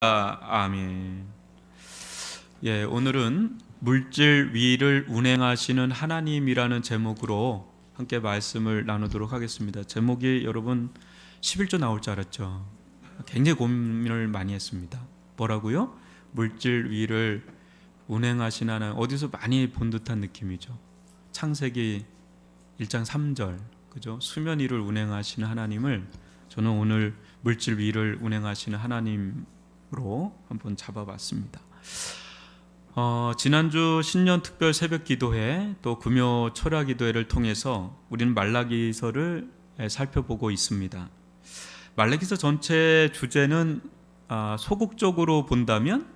아멘. 예, 오늘은 물질 위를 운행하시는 하나님이라는 제목으로 함께 말씀을 나누도록 하겠습니다. 제목이 여러분 11조 나올 줄 알았죠? 굉장히 고민을 많이 했습니다. 뭐라고요? 물질 위를 운행하시는 하나님, 어디서 많이 본 듯한 느낌이죠. 창세기 1장 3절, 그죠? 수면 위를 운행하시는 하나님을 저는 오늘 물질 위를 운행하시는 하나님으로 한번 잡아봤습니다. 지난주 신년 특별 새벽 기도회 또 금요 철야 기도회를 통해서 우리는 말라기서를 살펴보고 있습니다. 말라기서 전체 주제는 소극적으로 본다면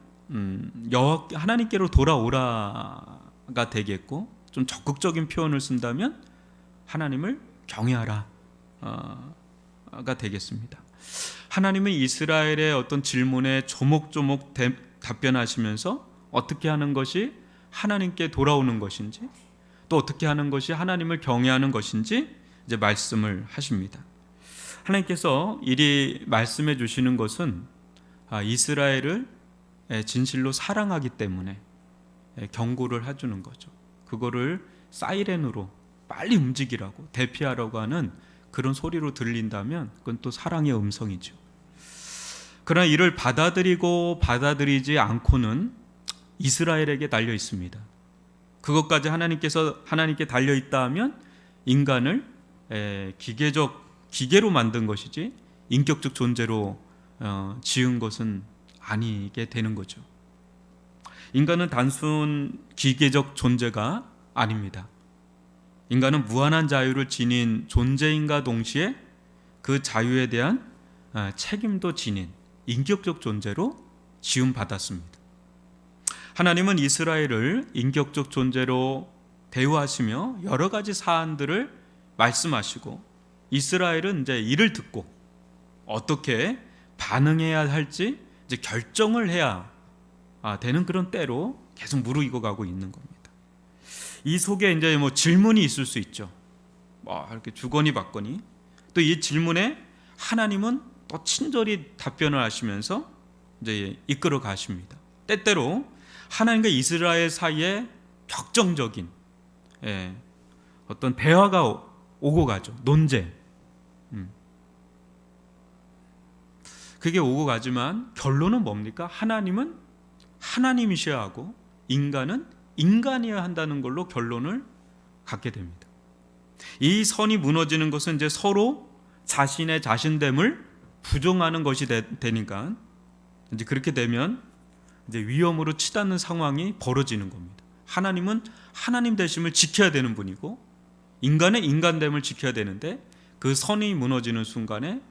하나님께로 돌아오라가 되겠고, 좀 적극적인 표현을 쓴다면 하나님을 경외하라 가 되겠습니다. 하나님은 이스라엘의 어떤 질문에 조목조목 답변하시면서 어떻게 하는 것이 하나님께 돌아오는 것인지, 또 어떻게 하는 것이 하나님을 경외하는 것인지 이제 말씀을 하십니다. 하나님께서 이리 말씀해 주시는 것은 이스라엘을 진실로 사랑하기 때문에 경고를 해주는 거죠. 그거를 사이렌으로 빨리 움직이라고, 대피하라고 하는 그런 소리로 들린다면 그건 또 사랑의 음성이죠. 그러나 이를 받아들이고 받아들이지 않고는 이스라엘에게 달려 있습니다. 그것까지 하나님께 달려 있다 하면 인간을 기계로 만든 것이지 인격적 존재로 지은 것은 아니게 되는 거죠. 인간은 단순 기계적 존재가 아닙니다. 인간은 무한한 자유를 지닌 존재인과 동시에 그 자유에 대한 책임도 지닌 인격적 존재로 지음받았습니다. 하나님은 이스라엘을 인격적 존재로 대우하시며 여러 가지 사안들을 말씀하시고, 이스라엘은 이제 이를 듣고 어떻게 반응해야 할지 이제 결정을 해야 되는 그런 때로 계속 무르익어 가고 있는 겁니다. 이 속에 이제 질문이 있을 수 있죠. 이렇게 주거니 받거니. 또 이 질문에 하나님은 또 친절히 답변을 하시면서 이제 이끌어 가십니다. 때때로 하나님과 이스라엘 사이에 격정적인 어떤 대화가 오고 가죠. 논쟁. 그게 오고 가지만 결론은 뭡니까? 하나님은 하나님이셔야 하고 인간은 인간이어야 한다는 걸로 결론을 갖게 됩니다. 이 선이 무너지는 것은 이제 서로 자신의 자신됨을 부정하는 것이 되니까, 이제 그렇게 되면 이제 위험으로 치닫는 상황이 벌어지는 겁니다. 하나님은 하나님 되심을 지켜야 되는 분이고 인간은 인간됨을 지켜야 되는데, 그 선이 무너지는 순간에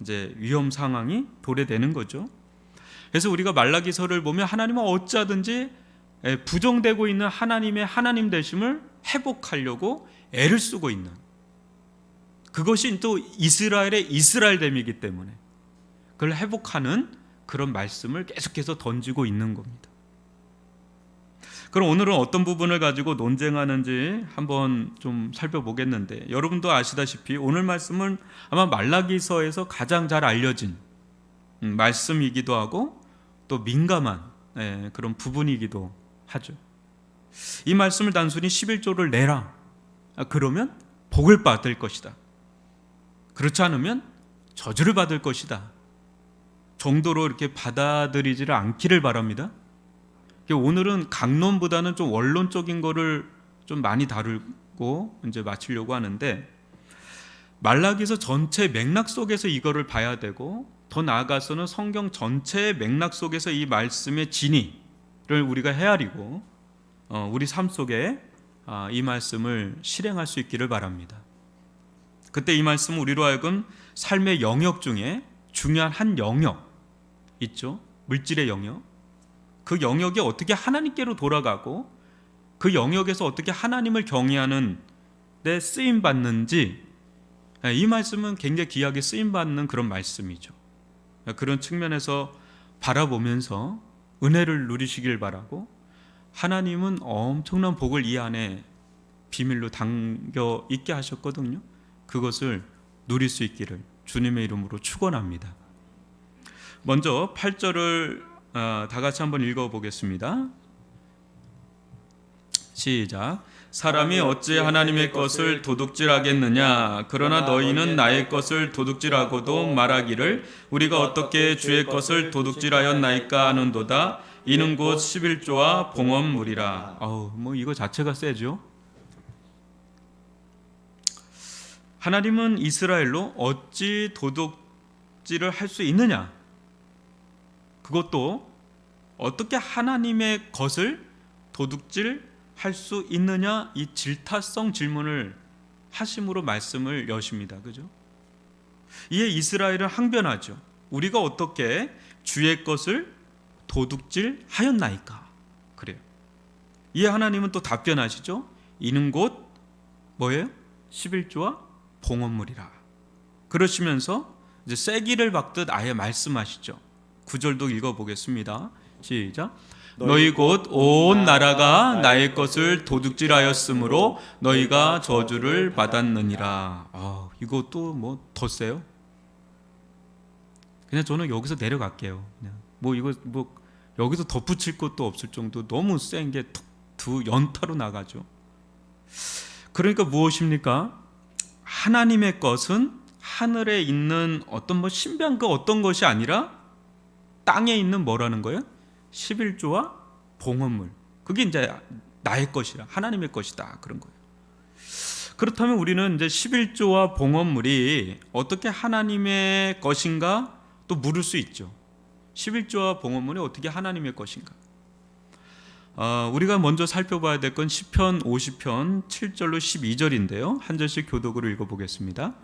이제 위험 상황이 도래되는 거죠. 그래서 우리가 말라기서를 보면 하나님은 어찌하든지 부정되고 있는 하나님의 하나님 되심을 회복하려고 애를 쓰고 있는, 그것이 또 이스라엘의 이스라엘됨이기 때문에 그걸 회복하는 그런 말씀을 계속해서 던지고 있는 겁니다. 그럼 오늘은 어떤 부분을 가지고 논쟁하는지 한번 좀 살펴보겠는데, 여러분도 아시다시피 오늘 말씀은 아마 말라기서에서 가장 잘 알려진 말씀이기도 하고 또 민감한 그런 부분이기도 하죠. 이 말씀을 단순히 11조를 내라, 그러면 복을 받을 것이다, 그렇지 않으면 저주를 받을 것이다 정도로 이렇게 받아들이지를 않기를 바랍니다. 오늘은 강론보다는 좀 원론적인 거를 좀 많이 다루고 이제 마치려고 하는데, 말라기서 전체 맥락 속에서 이거를 봐야 되고, 더 나아가서는 성경 전체의 맥락 속에서 이 말씀의 진위를 우리가 헤아리고 우리 삶 속에 이 말씀을 실행할 수 있기를 바랍니다. 그때 이 말씀은 우리로 하여금 삶의 영역 중에 중요한 한 영역 있죠. 물질의 영역. 그 영역이 어떻게 하나님께로 돌아가고 그 영역에서 어떻게 하나님을 경외하는 데 쓰임받는지, 이 말씀은 굉장히 귀하게 쓰임받는 그런 말씀이죠. 그런 측면에서 바라보면서 은혜를 누리시길 바라고, 하나님은 엄청난 복을 이 안에 비밀로 담겨 있게 하셨거든요. 그것을 누릴 수 있기를 주님의 이름으로 축원합니다. 먼저 8절을 다 같이 한번 읽어보겠습니다. 시작. 사람이 어찌 하나님의 것을 도둑질하겠느냐? 그러나 너희는 나의 것을 도둑질하고도 말하기를 우리가 어떻게 주의 것을 도둑질하였나이까 하는도다. 이는 곧 11조와 봉헌물이라. 뭐 이거 자체가 세죠. 하나님은 이스라엘로 어찌 도둑질을 할 수 있느냐? 그것도 어떻게 하나님의 것을 도둑질 할 수 있느냐? 이 질타성 질문을 하심으로 말씀을 여십니다. 그죠? 이에 이스라엘은 항변하죠. 우리가 어떻게 주의 것을 도둑질 하였나이까? 그래요. 이에 하나님은 또 답변하시죠. 이는 곧 뭐예요? 11조와 봉헌물이라. 그러시면서 이제 쐐기를 박듯 아예 말씀하시죠. 9절도 읽어보겠습니다. 시작. 너희 곧 온 나라가 나의 것을 도둑질하였으므로 너희가 저주를 받았느니라. 이것도 뭐 더 세요? 그냥 저는 여기서 내려갈게요. 그냥 이거 여기서 덧붙일 것도 없을 정도 너무 센 게 두 연타로 나가죠. 그러니까 무엇입니까? 하나님의 것은 하늘에 있는 어떤 신비한 그 어떤 것이 아니라 땅에 있는 뭐라는 거예요? 11조와 봉헌물. 그게 이제 나의 것이야. 하나님의 것이다. 그런 거예요. 그렇다면 우리는 이제 11조와 봉헌물이 어떻게 하나님의 것인가 또 물을 수 있죠. 11조와 봉헌물이 어떻게 하나님의 것인가? 우리가 먼저 살펴봐야 될 건 시편 50편 7절로 12절인데요. 한 절씩 교독으로 읽어보겠습니다.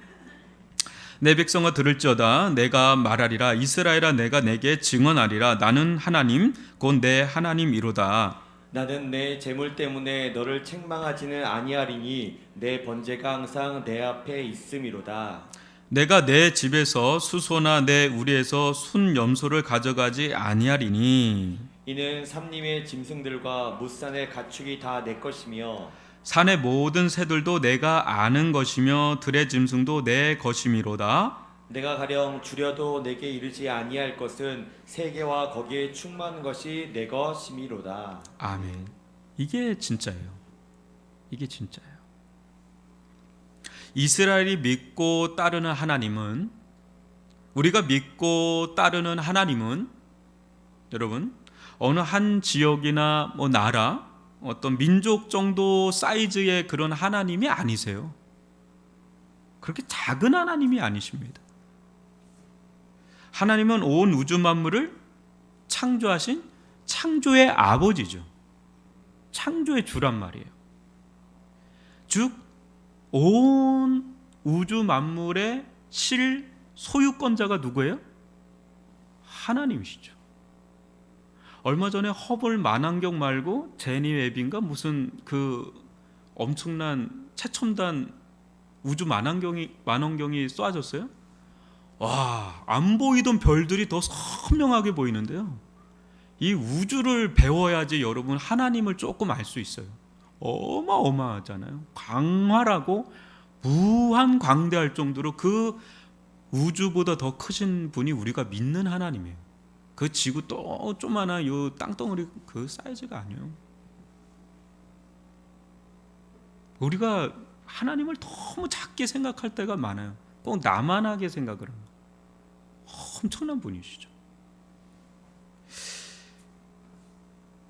내 백성아 들을지어다. 내가 말하리라. 이스라엘아 내가 내게 증언하리라. 나는 하나님 곧 내 하나님이로다. 나는 내 재물 때문에 너를 책망하지는 아니하리니 내 번제가 항상 내 앞에 있음이로다. 내가 내 집에서 수소나 내 우리에서 순염소를 가져가지 아니하리니 이는 삼림의 짐승들과 무산의 가축이 다 내 것이며 산의 모든 새들도 내가 아는 것이며 들의 짐승도 내 것이미로다. 내가 가령 주려도 내게 이르지 아니할 것은 세계와 거기에 충만한 것이 내 것이미로다. 아멘. 이게 진짜예요. 이게 진짜예요. 이스라엘이 믿고 따르는 하나님은, 우리가 믿고 따르는 하나님은 여러분 어느 한 지역이나 나라, 어떤 민족 정도 사이즈의 그런 하나님이 아니세요. 그렇게 작은 하나님이 아니십니다. 하나님은 온 우주 만물을 창조하신 창조의 아버지죠. 창조의 주란 말이에요. 즉 온 우주 만물의 실소유권자가 누구예요? 하나님이시죠. 얼마 전에 허블 만환경 말고 제니 웹인가 무슨 그 엄청난 최첨단 우주 만환경이 쏴졌어요. 와, 안 보이던 별들이 더 선명하게 보이는데요. 이 우주를 배워야지 여러분 하나님을 조금 알 수 있어요. 어마어마하잖아요. 광활하고 무한 광대할 정도로 그 우주보다 더 크신 분이 우리가 믿는 하나님이에요. 그 지구 또 조그마한 요 땅덩어리 그 사이즈가 아니에요. 우리가 하나님을 너무 작게 생각할 때가 많아요. 꼭 나만하게 생각을 합니다. 엄청난 분이시죠.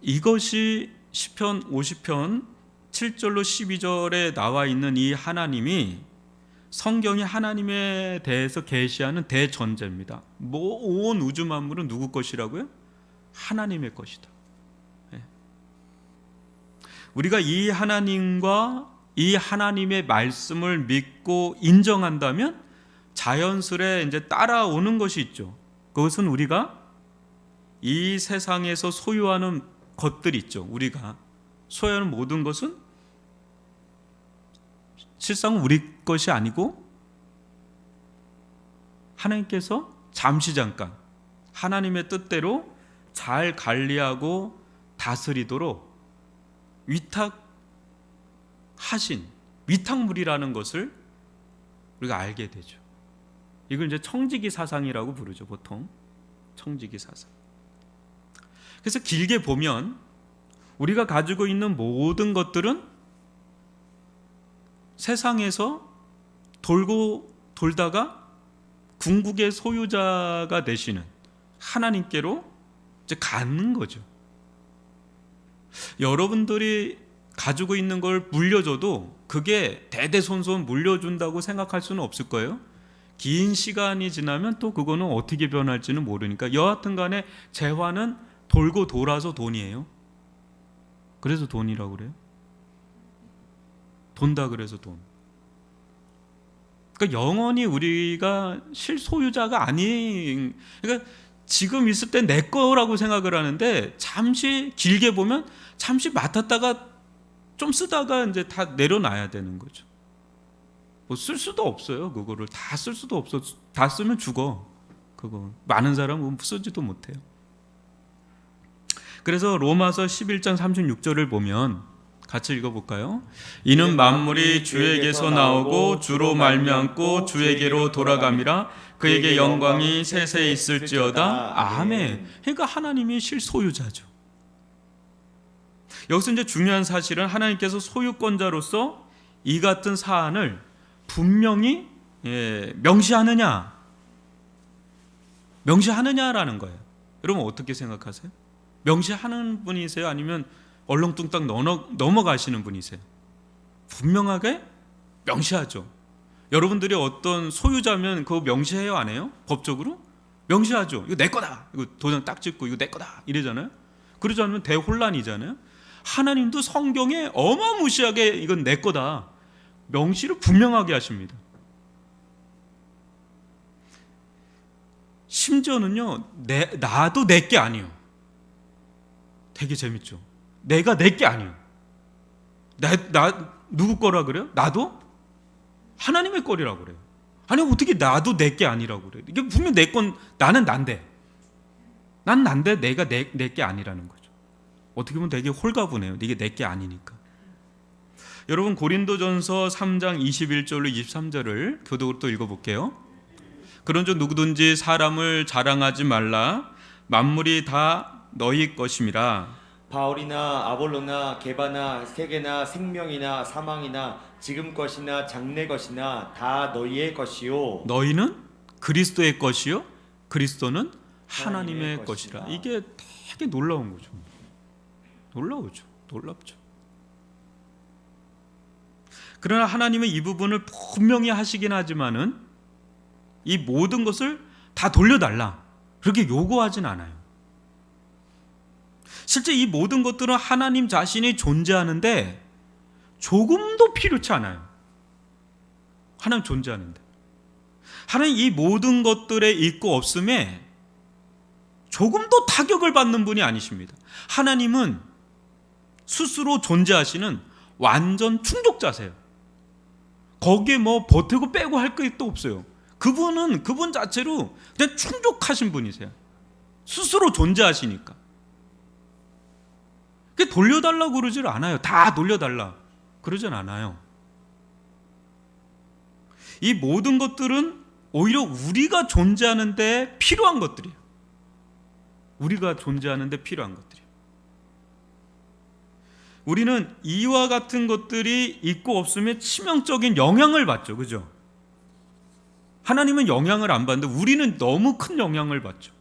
이것이 시편 50편 7절로 12절에 나와 있는 이 하나님이 성경이 하나님에 대해서 계시하는 대전제입니다. 온 우주 만물은 누구 것이라고요? 하나님의 것이다. 우리가 이 하나님과 이 하나님의 말씀을 믿고 인정한다면 자연스레 이제 따라오는 것이 있죠. 그것은 우리가 이 세상에서 소유하는 것들이 있죠. 우리가 소유하는 모든 것은 실상 우리 것이 아니고 하나님께서 잠시 잠깐 하나님의 뜻대로 잘 관리하고 다스리도록 위탁하신 위탁물이라는 것을 우리가 알게 되죠. 이걸 이제 청지기 사상이라고 부르죠, 보통. 청지기 사상. 그래서 길게 보면 우리가 가지고 있는 모든 것들은 세상에서 돌고 돌다가 궁극의 소유자가 되시는 하나님께로 이제 가는 거죠. 여러분들이 가지고 있는 걸 물려줘도 그게 대대손손 물려준다고 생각할 수는 없을 거예요. 긴 시간이 지나면 또 그거는 어떻게 변할지는 모르니까 여하튼 간에 재화는 돌고 돌아서 돈이에요. 그래서 돈이라고 그래요. 돈다 그래서 돈. 그러니까 영원히 우리가 실소유자가 아닌, 그러니까 지금 있을 때 내 거라고 생각을 하는데 잠시 길게 보면 잠시 맡았다가 좀 쓰다가 이제 다 내려놔야 되는 거죠. 뭐 쓸 수도 없어요. 그거를 다 쓸 수도 없어. 다 쓰면 죽어. 그거 많은 사람은 쓰지도 못해요. 그래서 로마서 11장 36절을 보면 같이 읽어볼까요? 이는 만물이 주에게서 나오고 주로 말미암고 주에게로 돌아감이라 그에게 영광이 세세 있을지어다. 아멘. 그러니까 하나님이 실소유자죠. 여기서 이제 중요한 사실은 하나님께서 소유권자로서 이 같은 사안을 분명히 명시하느냐라는 거예요. 여러분 어떻게 생각하세요? 명시하는 분이세요? 아니면 얼렁뚱땅 넘어가시는 분이세요? 분명하게 명시하죠. 여러분들이 어떤 소유자면 그거 명시해요? 안 해요? 법적으로? 명시하죠. 이거 내 거다. 이거 도장 딱 찍고 이거 내 거다. 이러잖아요. 그러지 않으면 대혼란이잖아요. 하나님도 성경에 어마무시하게 이건 내 거다. 명시를 분명하게 하십니다. 심지어는요, 나도 내 게 아니에요. 되게 재밌죠. 내가 내 게 아니에요. 나 누구 거라 그래요? 나도 하나님의 거리라고 그래요. 아니 어떻게 나도 내 게 아니라고 그래요? 이게 분명 내 건 나는 난데, 난 난데 내가 내 게 아니라는 거죠. 어떻게 보면 되게 홀가분해요. 이게 내 게 아니니까. 여러분 고린도전서 3장 21절로 23절을 교독으로 또 읽어볼게요. 그런즉 누구든지 사람을 자랑하지 말라. 만물이 다 너희 것임이라. 바울이나 아볼로나 게바나 세계나 생명이나 사망이나 지금 것이나 장래 것이나 다 너희의 것이요. 너희는 그리스도의 것이요 그리스도는 하나님의 것이라. 이게 되게 놀라운 거죠. 놀랍죠. 그러나 하나님은 이 부분을 분명히 하시긴 하지만은 이 모든 것을 다 돌려달라 그렇게 요구하진 않아요. 실제 이 모든 것들은 하나님 자신이 존재하는데 조금도 필요치 않아요. 하나님 존재하는데 하나님 이 모든 것들의 있고 없음에 조금도 타격을 받는 분이 아니십니다. 하나님은 스스로 존재하시는 완전 충족자세요. 거기에 뭐 보태고 빼고 할 것도 없어요. 그분은 그분 자체로 그냥 충족하신 분이세요. 스스로 존재하시니까. 돌려달라고 그러질 않아요. 다 돌려달라 그러진 않아요. 이 모든 것들은 오히려 우리가 존재하는데 필요한 것들이에요. 우리가 존재하는데 필요한 것들이에요. 우리는 이와 같은 것들이 있고 없으면 치명적인 영향을 받죠. 그죠? 하나님은 영향을 안 받는데 우리는 너무 큰 영향을 받죠.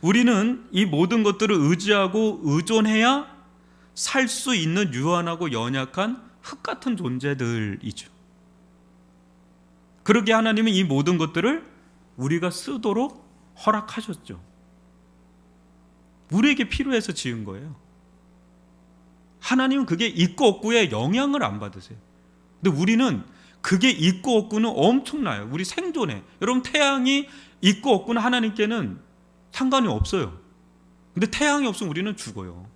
우리는 이 모든 것들을 의지하고 의존해야 살 수 있는 유한하고 연약한 흙 같은 존재들이죠. 그러게 하나님은 이 모든 것들을 우리가 쓰도록 허락하셨죠. 우리에게 필요해서 지은 거예요. 하나님은 그게 있고 없고에 영향을 안 받으세요. 근데 우리는 그게 있고 없고는 엄청나요. 우리 생존에. 여러분 태양이 있고 없고는 하나님께는 상관이 없어요. 근데 태양이 없으면 우리는 죽어요.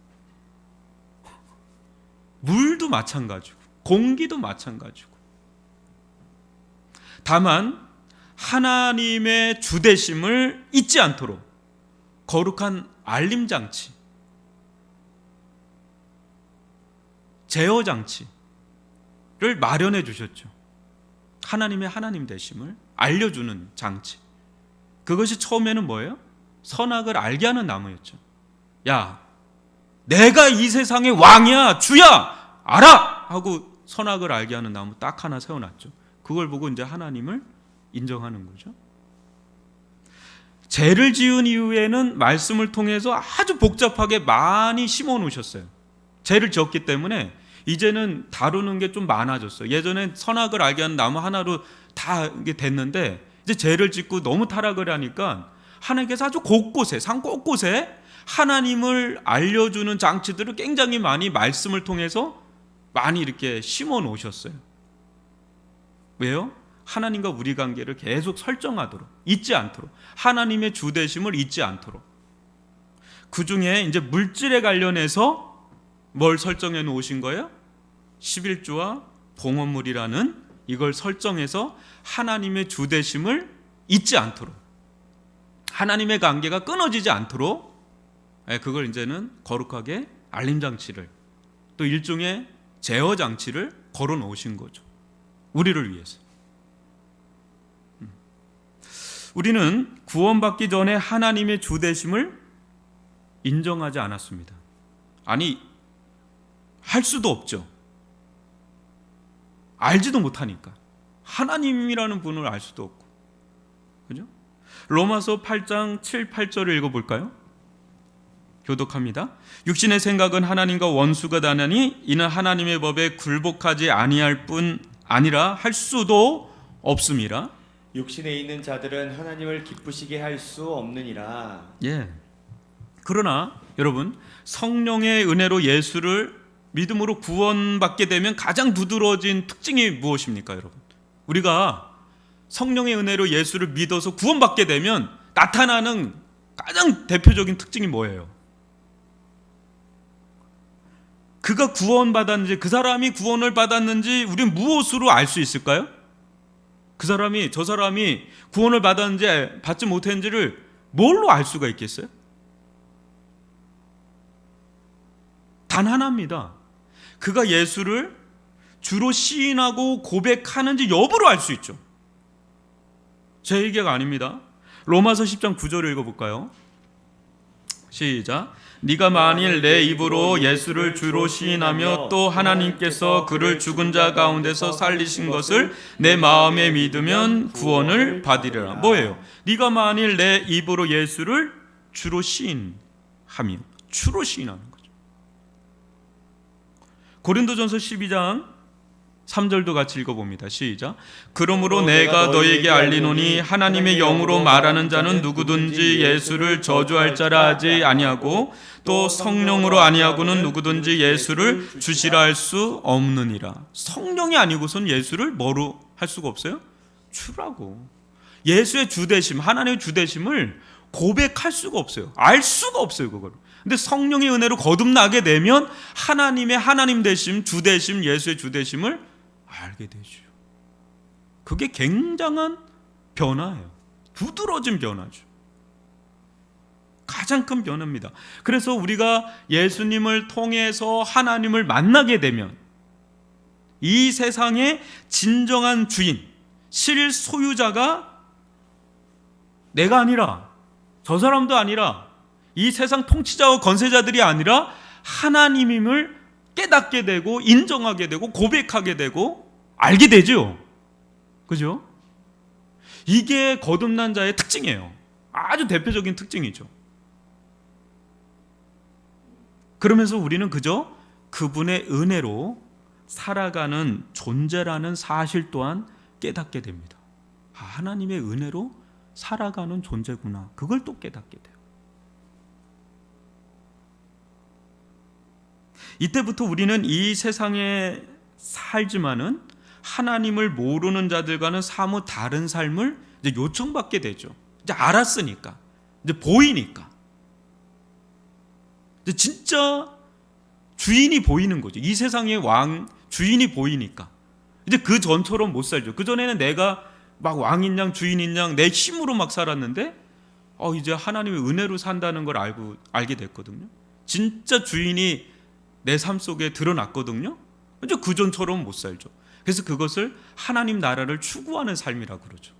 물도 마찬가지고 공기도 마찬가지고. 다만 하나님의 주되심을 잊지 않도록 거룩한 알림장치, 제어장치를 마련해 주셨죠. 하나님의 하나님 되심을 알려주는 장치. 그것이 처음에는 뭐예요? 선악을 알게 하는 나무였죠. 야, 내가 이 세상의 왕이야, 주야, 알아! 하고 선악을 알게 하는 나무 딱 하나 세워놨죠. 그걸 보고 이제 하나님을 인정하는 거죠. 죄를 지은 이후에는 말씀을 통해서 아주 복잡하게 많이 심어 놓으셨어요. 죄를 지었기 때문에 이제는 다루는 게 좀 많아졌어요. 예전엔 선악을 알게 하는 나무 하나로 다 이게 됐는데 이제 죄를 짓고 너무 타락을 하니까 하나님께서 아주 곳곳에, 산 곳곳에 하나님을 알려주는 장치들을 굉장히 많이 말씀을 통해서 많이 이렇게 심어 놓으셨어요. 왜요? 하나님과 우리 관계를 계속 설정하도록, 잊지 않도록, 하나님의 주되심을 잊지 않도록. 그 중에 이제 물질에 관련해서 뭘 설정해 놓으신 거예요? 11조와 봉헌물이라는 이걸 설정해서 하나님의 주되심을 잊지 않도록, 하나님의 관계가 끊어지지 않도록 그걸 이제는 거룩하게 알림장치를, 또 일종의 제어장치를 걸어 놓으신 거죠. 우리를 위해서. 우리는 구원받기 전에 하나님의 주되심을 인정하지 않았습니다. 아니, 할 수도 없죠. 알지도 못하니까. 하나님이라는 분을 알 수도 없고. 그죠? 로마서 8장 7, 8절을 읽어볼까요? 교독합니다. 육신의 생각은 하나님과 원수가 다나니 이는 하나님의 법에 굴복하지 아니할 뿐 아니라 할 수도 없음이라. 육신에 있는 자들은 하나님을 기쁘시게 할 수 없느니라. 예. 그러나 여러분, 성령의 은혜로 예수를 믿음으로 구원받게 되면 가장 두드러진 특징이 무엇입니까, 여러분? 우리가 성령의 은혜로 예수를 믿어서 구원받게 되면 나타나는 가장 대표적인 특징이 뭐예요? 그가 구원받았는지, 그 사람이 구원을 받았는지 우리는 무엇으로 알 수 있을까요? 그 사람이, 저 사람이 구원을 받았는지 받지 못했는지를 뭘로 알 수가 있겠어요? 단 하나입니다. 그가 예수를 주로 시인하고 고백하는지 여부로 알 수 있죠. 제 얘기가 아닙니다. 로마서 10장 9절을 읽어볼까요? 시작. 네가 만일 내 입으로 예수를 주로 시인하며 또 하나님께서 그를 죽은 자 가운데서 살리신 것을 내 마음에 믿으면 구원을 받으리라. 뭐예요? 네가 만일 내 입으로 예수를 주로 시인하며, 주로 시인하는 거죠. 고린도전서 12장 3절도 같이 읽어봅니다. 시작. 그러므로 내가 너에게 알리노니 하나님의 영으로 말하는 자는 누구든지 예수를 저주할 자라 하지 아니하고 또 성령으로 아니하고는 누구든지 예수를 주시라 할 수 없느니라. 성령이 아니고선 예수를 뭐로 할 수가 없어요? 주라고. 예수의 주되심, 하나님의 주되심을 고백할 수가 없어요. 알 수가 없어요, 그걸. 근데 성령의 은혜로 거듭나게 되면 하나님의 하나님 되심, 주되심, 예수의 주되심을 알게 되죠. 그게 굉장한 변화예요. 두드러진 변화죠. 가장 큰 변화입니다. 그래서 우리가 예수님을 통해서 하나님을 만나게 되면 이 세상의 진정한 주인, 실소유자가 내가 아니라, 저 사람도 아니라, 이 세상 통치자와 권세자들이 아니라 하나님임을 깨닫게 되고 인정하게 되고 고백하게 되고 알게 되죠. 그죠? 이게 거듭난 자의 특징이에요. 아주 대표적인 특징이죠. 그러면서 우리는 그저 그분의 은혜로 살아가는 존재라는 사실 또한 깨닫게 됩니다. 하나님의 은혜로 살아가는 존재구나. 그걸 또 깨닫게 돼요. 이때부터 우리는 이 세상에 살지만은 하나님을 모르는 자들과는 사뭇 다른 삶을 이제 요청받게 되죠. 이제 알았으니까, 이제 보이니까, 이제 진짜 주인이 보이는 거죠. 이 세상의 왕 주인이 보이니까 이제 그 전처럼 못 살죠. 그 전에는 내가 막 왕인 양 주인인 양 내 힘으로 막 살았는데 이제 하나님의 은혜로 산다는 걸 알게 됐거든요. 진짜 주인이 내 삶 속에 드러났거든요. 이제 그 전처럼 못 살죠. 그래서 그것을 하나님 나라를 추구하는 삶이라고 그러죠.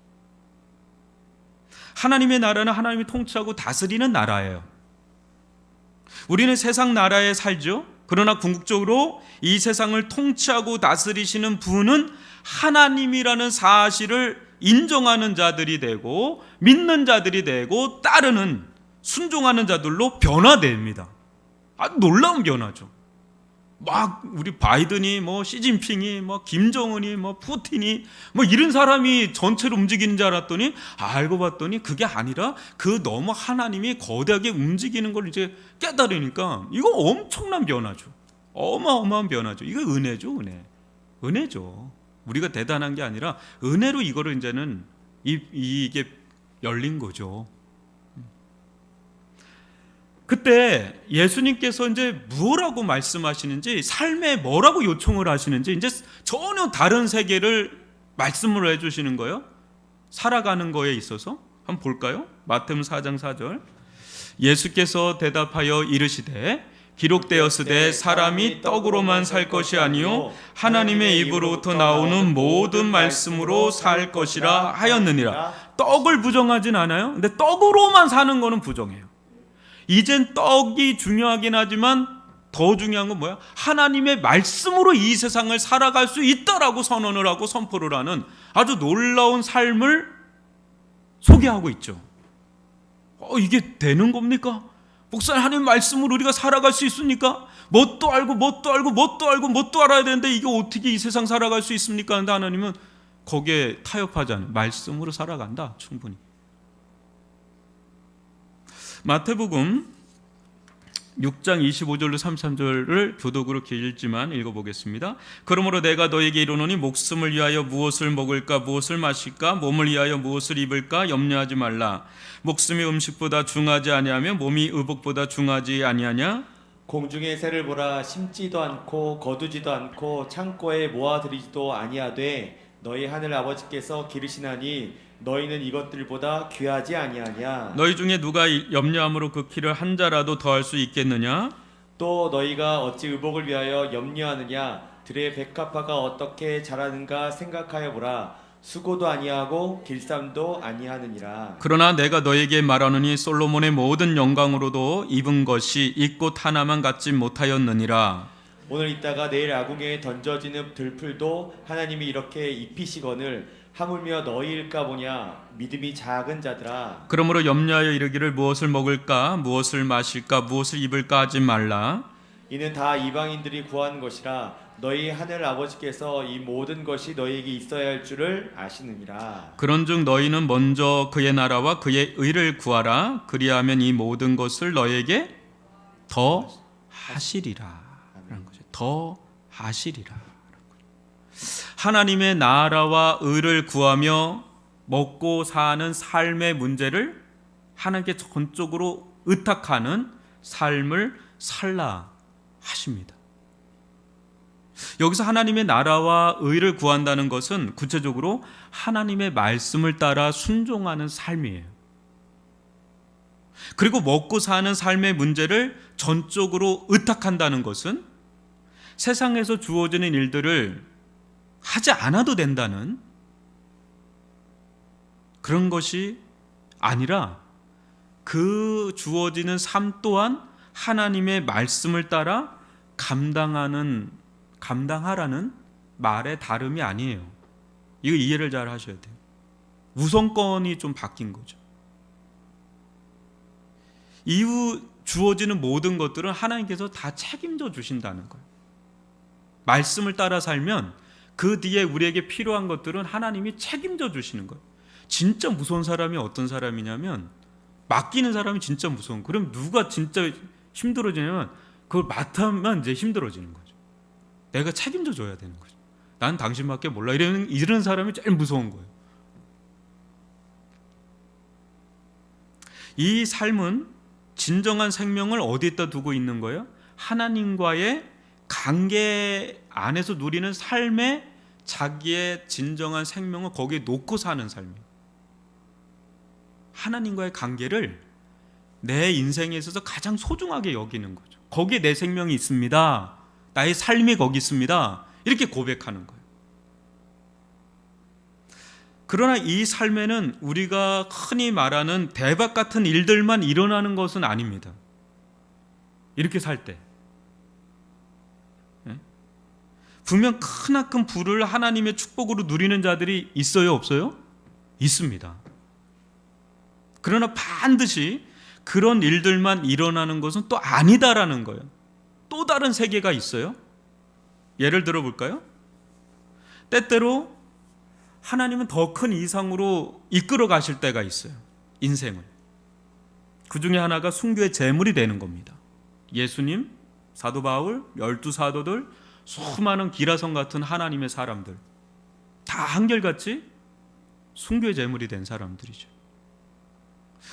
하나님의 나라는 하나님이 통치하고 다스리는 나라예요. 우리는 세상 나라에 살죠. 그러나 궁극적으로 이 세상을 통치하고 다스리시는 분은 하나님이라는 사실을 인정하는 자들이 되고 믿는 자들이 되고 따르는 순종하는 자들로 변화됩니다. 아주 놀라운 변화죠. 막 우리 바이든이 뭐 시진핑이 뭐 김정은이 뭐 푸틴이 뭐 이런 사람이 전체를 움직이는 줄 알았더니 알고 봤더니 그게 아니라 그 너무 하나님이 거대하게 움직이는 걸 이제 깨달으니까 이거 엄청난 변화죠. 어마어마한 변화죠. 이거 은혜죠, 은혜. 은혜죠. 우리가 대단한 게 아니라 은혜로 이거를 이제는 이게 열린 거죠. 그때 예수님께서 이제 뭐라고 말씀하시는지, 삶에 뭐라고 요청을 하시는지 이제 전혀 다른 세계를 말씀을 해주시는 거예요. 살아가는 거에 있어서 한번 볼까요? 마태복음 4장 4절. 예수께서 대답하여 이르시되 기록되었으되 사람이 떡으로만 살 것이 아니요 하나님의 입으로부터 나오는 모든 말씀으로 살 것이라 하였느니라. 떡을 부정하진 않아요. 근데 떡으로만 사는 거는 부정해요. 이젠 떡이 중요하긴 하지만 더 중요한 건 뭐야? 하나님의 말씀으로 이 세상을 살아갈 수 있다라고 선언을 하고 선포를 하는 아주 놀라운 삶을 소개하고 있죠. 이게 되는 겁니까? 목사님, 하나님 말씀으로 우리가 살아갈 수 있습니까? 뭣도 알고 뭣도 알아야 되는데 이게 어떻게 이 세상 살아갈 수 있습니까? 근데 하나님은 거기에 타협하지 않아요. 말씀으로 살아간다, 충분히. 마태복음 6장 25절로 33절을 교독으로 길지만 읽어보겠습니다. 그러므로 내가 너에게 이르노니 목숨을 위하여 무엇을 먹을까 무엇을 마실까 몸을 위하여 무엇을 입을까 염려하지 말라. 목숨이 음식보다 중하지 아니하며 몸이 의복보다 중하지 아니하냐. 공중의 새를 보라. 심지도 않고 거두지도 않고 창고에 모아들이지도 아니하되 너희 하늘 아버지께서 기르시나니 너희는 이것들보다 귀하지 아니하냐. 너희 중에 누가 염려함으로 그 키를 한 자라도 더할 수 있겠느냐. 또 너희가 어찌 의복을 위하여 염려하느냐. 들의 백합화가 어떻게 자라는가 생각하여 보라. 수고도 아니하고 길쌈도 아니하느니라. 그러나 내가 너에게 말하노니 솔로몬의 모든 영광으로도 입은 것이 이 꽃 하나만 갖지 못하였느니라. 오늘 있다가 내일 아궁이에 던져지는 들풀도 하나님이 이렇게 입히시거늘 하물며 너희일까 보냐. 믿음이 작은 자들아. 그러므로 염려하여 이르기를 무엇을 먹을까 무엇을 마실까 무엇을 입을까 하지 말라. 이는 다 이방인들이 구한 것이라. 너희 하늘 아버지께서 이 모든 것이 너희에게 있어야 할 줄을 아시느니라. 그런즉 너희는 먼저 그의 나라와 그의 의를 구하라. 그리하면 이 모든 것을 너희에게 더 하시리라. 라는 거죠. 더 하시리라. 하나님의 나라와 의를 구하며 먹고 사는 삶의 문제를 하나님께 전적으로 의탁하는 삶을 살라 하십니다. 여기서 하나님의 나라와 의를 구한다는 것은 구체적으로 하나님의 말씀을 따라 순종하는 삶이에요. 그리고 먹고 사는 삶의 문제를 전적으로 의탁한다는 것은 세상에서 주어지는 일들을 하지 않아도 된다는 그런 것이 아니라 그 주어지는 삶 또한 하나님의 말씀을 따라 감당하라는 말의 다름이 아니에요. 이거 이해를 잘 하셔야 돼요. 우선권이 좀 바뀐 거죠. 이후 주어지는 모든 것들은 하나님께서 다 책임져 주신다는 거예요. 말씀을 따라 살면 그 뒤에 우리에게 필요한 것들은 하나님이 책임져 주시는 거예요. 진짜 무서운 사람이 어떤 사람이냐면 맡기는 사람이 진짜 무서운. 그럼 누가 진짜 힘들어지냐면 그걸 맡으면 이제 힘들어지는 거죠. 내가 책임져 줘야 되는 거죠. 난 당신밖에 몰라. 이런 사람이 제일 무서운 거예요. 이 삶은 진정한 생명을 어디에다 두고 있는 거예요? 하나님과의 관계 안에서 누리는 삶의 자기의 진정한 생명을 거기에 놓고 사는 삶이에요. 하나님과의 관계를 내 인생에 있어서 가장 소중하게 여기는 거죠. 거기에 내 생명이 있습니다. 나의 삶이 거기 있습니다. 이렇게 고백하는 거예요. 그러나 이 삶에는 우리가 흔히 말하는 대박 같은 일들만 일어나는 것은 아닙니다. 이렇게 살 때 분명 크나큰 부를 하나님의 축복으로 누리는 자들이 있어요, 없어요? 있습니다. 그러나 반드시 그런 일들만 일어나는 것은 또 아니다라는 거예요. 또 다른 세계가 있어요. 예를 들어 볼까요? 때때로 하나님은 더 큰 이상으로 이끌어 가실 때가 있어요. 인생을. 그 중에 하나가 순교의 제물이 되는 겁니다. 예수님, 사도 바울, 12사도들, 수많은 기라성 같은 하나님의 사람들 다 한결같이 순교의 제물이 된 사람들이죠.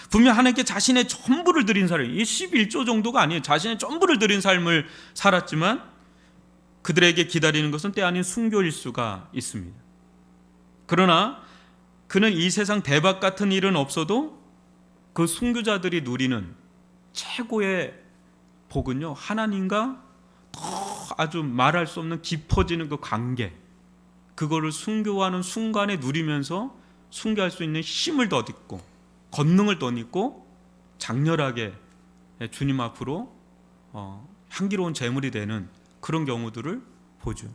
분명 하나님께 자신의 전부를 드린 사람이 11조 정도가 아니에요. 자신의 전부를 드린 삶을 살았지만 그들에게 기다리는 것은 때 아닌 순교일 수가 있습니다. 그러나 그는 이 세상 대박 같은 일은 없어도 그 순교자들이 누리는 최고의 복은요, 하나님과 더 아주 말할 수 없는 깊어지는 그 관계, 그거를 순교하는 순간에 누리면서 순교할 수 있는 힘을 더 얻고 권능을 더 얻고 장렬하게 주님 앞으로 향기로운 제물이 되는 그런 경우들을 보죠.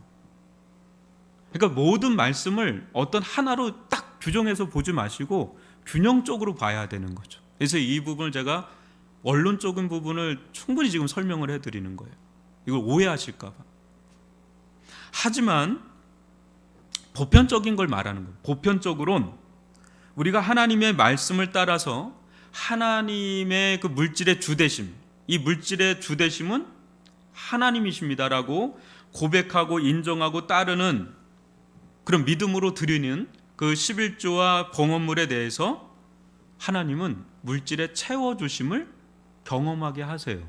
그러니까 모든 말씀을 어떤 하나로 딱 규정해서 보지 마시고 균형적으로 봐야 되는 거죠. 그래서 이 부분을 제가 원론적인 부분을 충분히 지금 설명을 해드리는 거예요. 이걸 오해하실까 봐. 하지만 보편적인 걸 말하는 거예요. 보편적으로는 우리가 하나님의 말씀을 따라서 하나님의 그 물질의 주되심, 이 물질의 주되심은 하나님이십니다라고 고백하고 인정하고 따르는 그런 믿음으로 드리는 그 11조와 봉헌물에 대해서 하나님은 물질의 채워주심을 경험하게 하세요.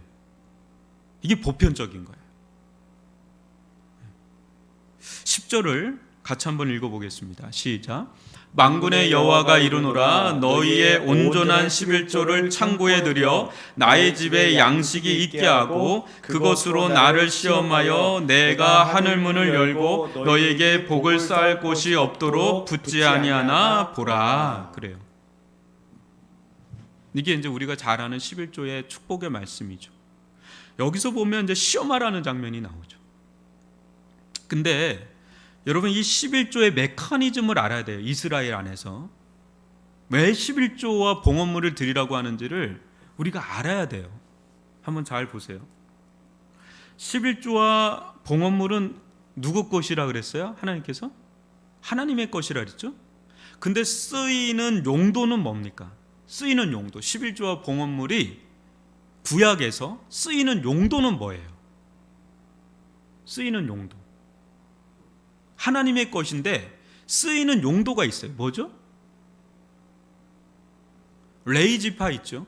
이게 보편적인 거예요. 10절을 같이 한번 읽어보겠습니다. 시작. 만군의 여호와가 이르노라 너희의 온전한 11조를 창고에 들여 나의 집에 양식이 있게 하고 그것으로 나를 시험하여 내가 하늘문을 열고 너희에게 복을 쌓을 곳이 없도록 붙지 아니하나 보라. 그래요. 이게 이제 우리가 잘 아는 11조의 축복의 말씀이죠. 여기서 보면 이제 시험하라는 장면이 나오죠. 근데 여러분 이 11조의 메커니즘을 알아야 돼요. 이스라엘 안에서 왜 11조와 봉헌물을 드리라고 하는지를 우리가 알아야 돼요. 한번 잘 보세요. 11조와 봉헌물은 누구 것이라 그랬어요? 하나님께서? 하나님의 것이라 그랬죠. 근데 쓰이는 용도는 뭡니까? 쓰이는 용도, 11조와 봉헌물이 구약에서 쓰이는 용도는 뭐예요? 쓰이는 용도, 하나님의 것인데 쓰이는 용도가 있어요. 뭐죠? 레위 지파 있죠.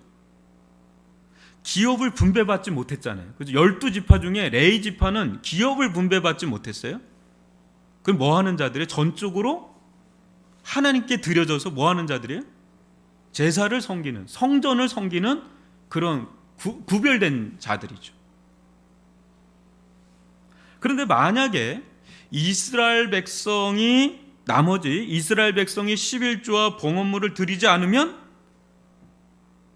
기업을 분배받지 못했잖아요. 그래서 12지파 중에 레위 지파는 기업을 분배받지 못했어요. 그럼 뭐 하는 자들이에요? 전적으로 하나님께 드려져서 뭐 하는 자들이에요? 제사를 섬기는, 성전을 섬기는 그런 구별된 자들이죠. 그런데 만약에 나머지 이스라엘 백성이 11조와 봉헌물을 드리지 않으면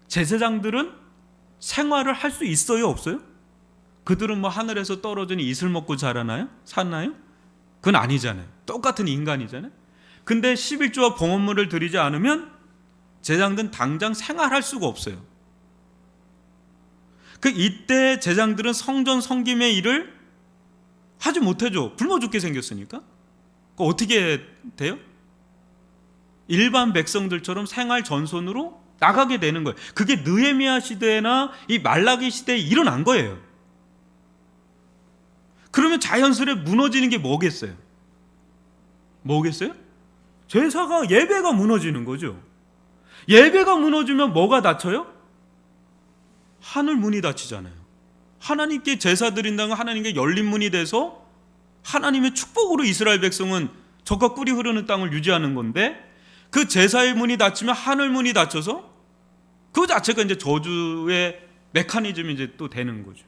제사장들은 생활을 할 수 있어요, 없어요? 그들은 뭐 하늘에서 떨어진 이슬 먹고 자라나요? 사나요? 그건 아니잖아요. 똑같은 인간이잖아요. 근데 11조와 봉헌물을 드리지 않으면 제사장들은 당장 생활할 수가 없어요. 이때 제사장들은 성전 섬김의 일을 하지 못해줘. 굶어 죽게 생겼으니까. 어떻게 돼요? 일반 백성들처럼 생활 전선으로 나가게 되는 거예요. 그게 느헤미야 시대나 이 말라기 시대에 일어난 거예요. 그러면 자연스레 무너지는 게 뭐겠어요? 뭐겠어요? 제사가, 예배가 무너지는 거죠. 예배가 무너지면 뭐가 닫혀요? 하늘 문이 닫히잖아요. 하나님께 제사 드린다는 하나님께 열린 문이 돼서 하나님의 축복으로 이스라엘 백성은 젖과 꿀이 흐르는 땅을 유지하는 건데, 그 제사의 문이 닫히면 하늘 문이 닫혀서 그 자체가 이제 저주의 메커니즘이 이제 또 되는 거죠.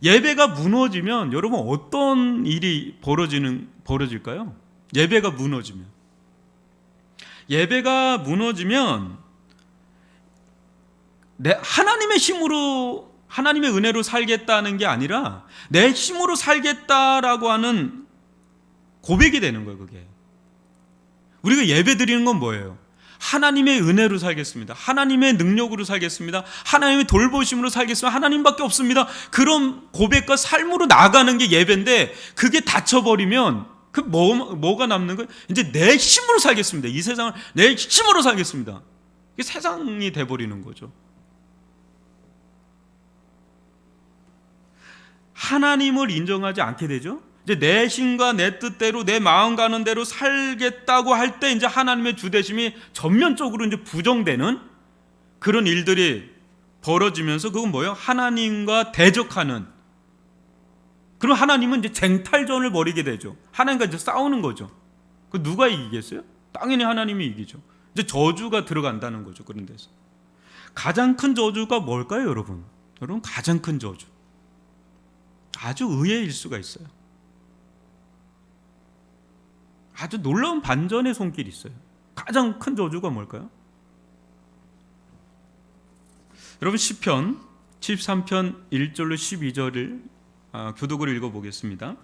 예배가 무너지면 여러분 어떤 일이 벌어질까요? 예배가 무너지면 하나님의 힘으로, 하나님의 은혜로 살겠다는 게 아니라 내 힘으로 살겠다라고 하는 고백이 되는 거예요. 그게 우리가 예배 드리는 건 뭐예요? 하나님의 은혜로 살겠습니다. 하나님의 능력으로 살겠습니다. 하나님의 돌보심으로 살겠습니다. 하나님밖에 없습니다. 그런 고백과 삶으로 나아가는 게 예배인데, 그게 닫혀버리면 뭐가 남는 거예요? 이제 내 힘으로 살겠습니다. 이 세상을 내 힘으로 살겠습니다. 이게 세상이 돼버리는 거죠. 하나님을 인정하지 않게 되죠. 이제 내 힘과 내 뜻대로 내 마음 가는 대로 살겠다고 할 때 이제 하나님의 주대심이 전면적으로 이제 부정되는 그런 일들이 벌어지면서, 그건 뭐예요? 하나님과 대적하는. 그럼 하나님은 이제 쟁탈전을 벌이게 되죠. 하나님과 이제 싸우는 거죠. 그 누가 이기겠어요? 당연히 하나님이 이기죠. 이제 저주가 들어간다는 거죠. 그런 데서 가장 큰 저주가 뭘까요, 여러분? 여러분, 가장 큰 저주, 아주 의외일 수가 있어요. 아주 놀라운 반전의 손길이 있어요. 가장 큰 저주가 뭘까요? 여러분, 시편 13편 1절로 12절을 교독으로 읽어보겠습니다.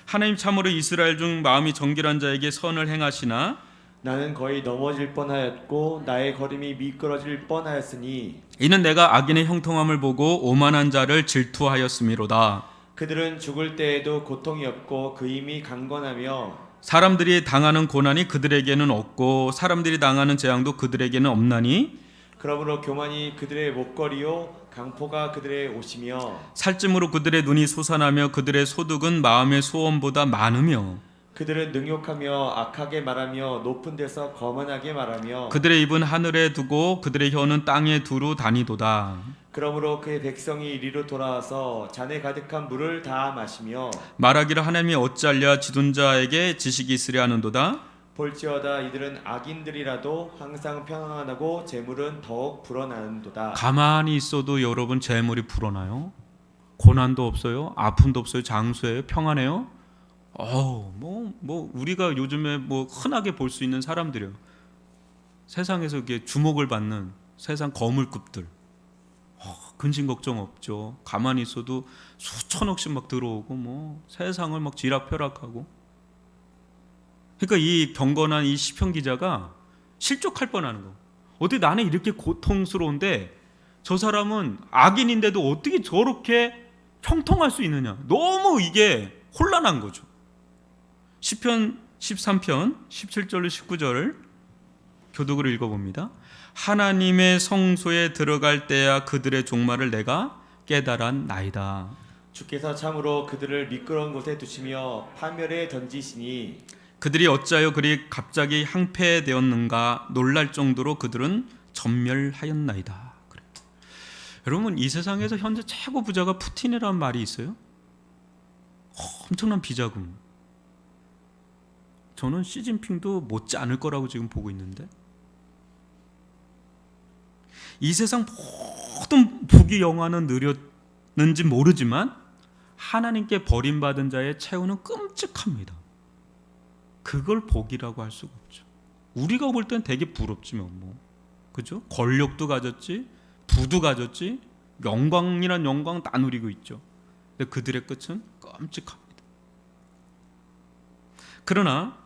하나님 참으로 이스라엘 중 마음이 정결한 자에게 선을 행하시나 나는 거의 넘어질 뻔하였고 나의 걸음이 미끄러질 뻔하였으니 이는 내가 악인의 형통함을 보고 오만한 자를 질투하였음이로다. 그들은 죽을 때에도 고통이 없고 그 힘이 강건하며 사람들이 당하는 고난이 그들에게는 없고 사람들이 당하는 재앙도 그들에게는 없나니 그러므로 교만이 그들의 목걸이요 강포가 그들의 옷이며 살찜으로 그들의 눈이 솟아나며 그들의 소득은 마음의 소원보다 많으며 그들은 능욕하며 악하게 말하며 높은 데서 거만하게 말하며 그들의 입은 하늘에 두고 그들의 혀는 땅에 두루 다니도다. 그러므로 그의 백성이 이리로 돌아와서 잔에 가득한 물을 다 마시며 말하기를 하나님이 어찌하랴 지존자에게 지식이 있으려 하는도다. 볼지어다 이들은 악인들이라도 항상 평안하고 재물은 더욱 불어나는도다. 가만히 있어도 여러분 재물이 불어나요? 고난도 없어요? 아픔도 없어요? 장수해요? 평안해요? 우리가 요즘에 흔하게 볼 수 있는 사람들이요, 세상에서 이게 주목을 받는 세상 거물급들, 근심 걱정 없죠. 가만히 있어도 수천억씩 막 들어오고 세상을 막 쥐락펴락하고. 그러니까 이 경건한 이 시편 기자가 실족할 뻔하는 거. 어떻게 나는 이렇게 고통스러운데 저 사람은 악인인데도 어떻게 저렇게 형통할 수 있느냐. 너무 이게 혼란한 거죠. 시편 13편 17절로 19절을 교독으로 읽어봅니다. 하나님의 성소에 들어갈 때야 그들의 종말을 내가 깨달았나이다. 주께서 참으로 그들을 미끄러운 곳에 두시며 파멸에 던지시니 그들이 어찌하여 그리 갑자기 항폐되었는가 놀랄 정도로 그들은 전멸하였나이다. 그래. 여러분, 이 세상에서 현재 최고 부자가 푸틴이라는 말이 있어요. 엄청난 비자금. 저는 시진핑도 못지 않을 거라고 지금 보고 있는데, 이 세상 모든 부귀 영화는 누렸는지 모르지만 하나님께 버림받은 자의 최후는 끔찍합니다. 그걸 복이라고 할 수가 없죠. 우리가 볼 땐 되게 부럽지만 그죠? 권력도 가졌지, 부도 가졌지, 영광이란 영광 다 누리고 있죠. 근데 그들의 끝은 끔찍합니다. 그러나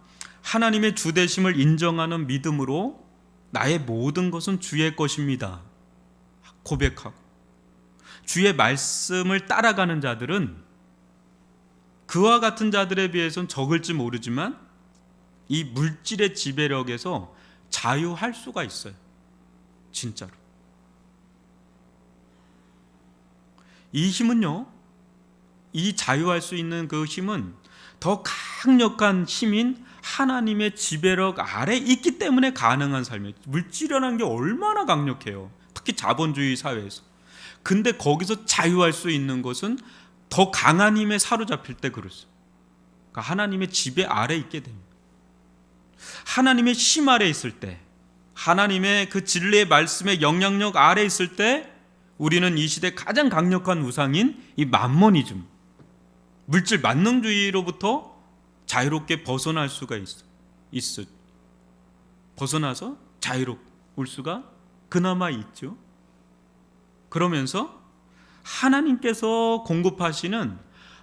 하나님의 주대심을 인정하는 믿음으로 나의 모든 것은 주의 것입니다 고백하고, 주의 말씀을 따라가는 자들은 그와 같은 자들에 비해서는 적을지 모르지만 이 물질의 지배력에서 자유할 수가 있어요. 진짜로. 이 힘은요, 이 자유할 수 있는 그 힘은 더 강력한 힘인 하나님의 지배력 아래 있기 때문에 가능한 삶이에요. 물질이라는 게 얼마나 강력해요. 특히 자본주의 사회에서. 근데 거기서 자유할 수 있는 것은 더 강한 힘에 사로잡힐 때 그렇습니다. 그러니까 하나님의 지배 아래 있게 됩니다. 하나님의 힘 아래 있을 때, 하나님의 그 진리의 말씀의 영향력 아래 있을 때 우리는 이 시대 가장 강력한 우상인 이 맘모니즘, 물질 만능주의로부터 자유롭게 벗어날 수가 있어요. 벗어나서 자유로울 수가 그나마 있죠. 그러면서 하나님께서 공급하시는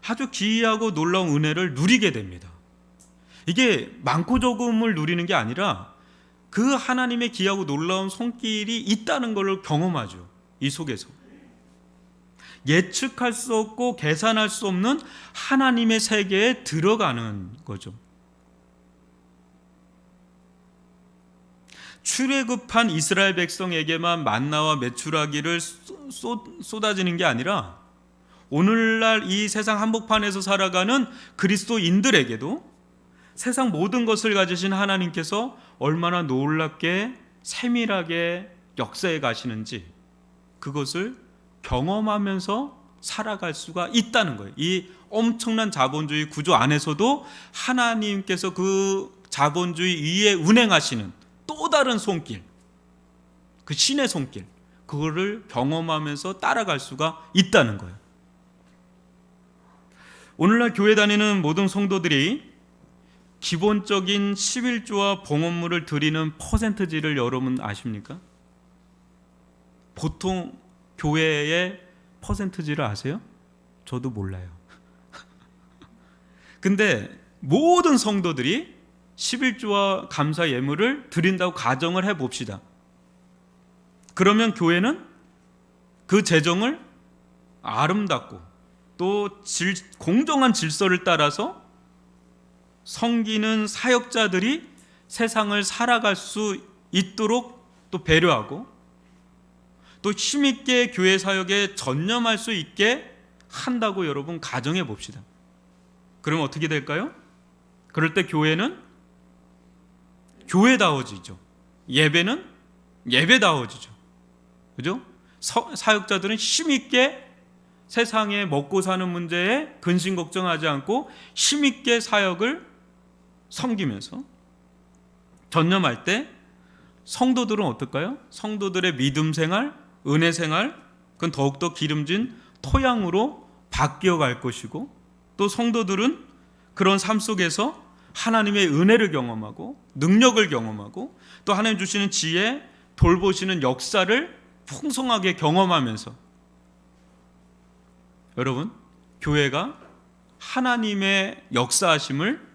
아주 기이하고 놀라운 은혜를 누리게 됩니다. 이게 많고 적음을 누리는 게 아니라 그 하나님의 기이하고 놀라운 손길이 있다는 것을 경험하죠. 이 속에서 예측할 수 없고 계산할 수 없는 하나님의 세계에 들어가는 거죠. 출애굽한 이스라엘 백성에게만 만나와 메추라기를 쏟아지는 게 아니라 오늘날 이 세상 한복판에서 살아가는 그리스도인들에게도 세상 모든 것을 가지신 하나님께서 얼마나 놀랍게 세밀하게 역사해 가시는지 그것을 경험하면서 살아갈 수가 있다는 거예요. 이 엄청난 자본주의 구조 안에서도 하나님께서 그 자본주의 위에 운행하시는 또 다른 손길, 그 신의 손길, 그거를 경험하면서 따라갈 수가 있다는 거예요. 오늘날 교회 다니는 모든 성도들이 기본적인 11조와 봉헌물을 드리는 퍼센트지를 여러분 아십니까? 보통 교회의 퍼센트지를 아세요? 저도 몰라요. 근데 모든 성도들이 11조와 감사 예물을 드린다고 가정을 해봅시다. 그러면 교회는 그 재정을 아름답고 또 공정한 질서를 따라서 섬기는 사역자들이 세상을 살아갈 수 있도록 또 배려하고 또 힘있게 교회 사역에 전념할 수 있게 한다고 여러분 가정해 봅시다. 그럼 어떻게 될까요? 그럴 때 교회는 교회다워지죠. 예배는 예배다워지죠. 그죠? 사역자들은 힘있게 세상에 먹고 사는 문제에 근심 걱정하지 않고 힘있게 사역을 섬기면서 전념할 때 성도들은 어떨까요? 성도들의 믿음 생활, 은혜 생활, 그건 더욱더 기름진 토양으로 바뀌어 갈 것이고 또 성도들은 그런 삶 속에서 하나님의 은혜를 경험하고 능력을 경험하고 또 하나님 주시는 지혜, 돌보시는 역사를 풍성하게 경험하면서 여러분, 교회가 하나님의 역사하심을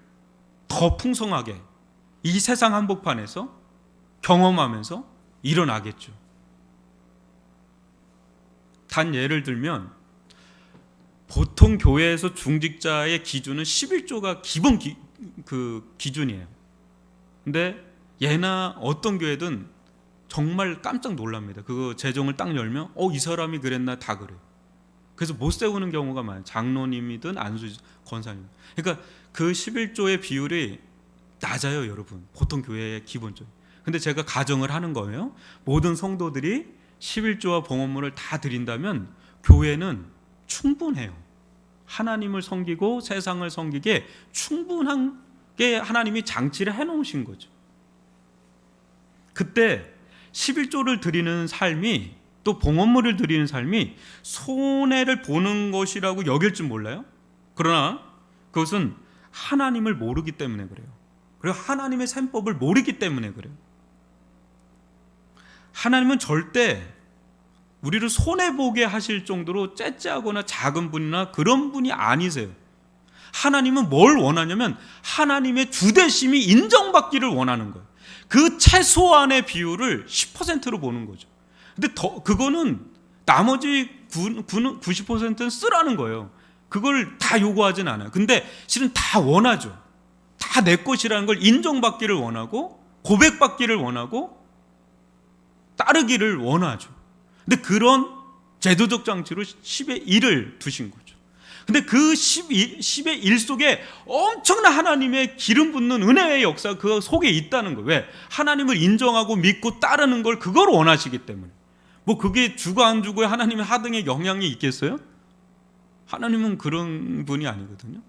더 풍성하게 이 세상 한복판에서 경험하면서 일어나겠죠. 단 예를 들면 보통 교회에서 중직자의 기준은 11조가 기본 기준이에요. 근데 예나 어떤 교회든 정말 깜짝 놀랍니다. 그 재정을 딱 열면 이 사람이 그랬나 다 그래요. 그래서 못 세우는 경우가 많아요. 장로님이든 안수 권사님. 그러니까 그 11조의 비율이 낮아요, 여러분. 보통 교회의 기본적으로. 근데 제가 가정을 하는 거예요. 모든 성도들이 11조와 봉헌물을 다 드린다면 교회는 충분해요. 하나님을 섬기고 세상을 섬기게 충분하게 하나님이 장치를 해놓으신 거죠. 그때 11조를 드리는 삶이 또 봉헌물을 드리는 삶이 손해를 보는 것이라고 여길 줄 몰라요. 그러나 그것은 하나님을 모르기 때문에 그래요. 그리고 하나님의 셈법을 모르기 때문에 그래요. 하나님은 절대 우리를 손해보게 하실 정도로 째째하거나 작은 분이나 그런 분이 아니세요. 하나님은 뭘 원하냐면 하나님의 주대심이 인정받기를 원하는 거예요. 그 최소한의 비율을 10%로 보는 거죠. 근데 그거는 나머지 90%는 쓰라는 거예요. 그걸 다 요구하진 않아요. 근데 실은 다 원하죠. 다 내 것이라는 걸 인정받기를 원하고 고백받기를 원하고 따르기를 원하죠. 근데 그런 제도적 장치로 10의 1을 두신 거죠. 근데 그 10의 1 속에 엄청난 하나님의 기름 붓는 은혜의 역사가 그 속에 있다는 거예요. 왜? 하나님을 인정하고 믿고 따르는 걸 그걸 원하시기 때문에. 뭐 그게 주고 안 주고에 하나님의 하등의 영향이 있겠어요? 하나님은 그런 분이 아니거든요.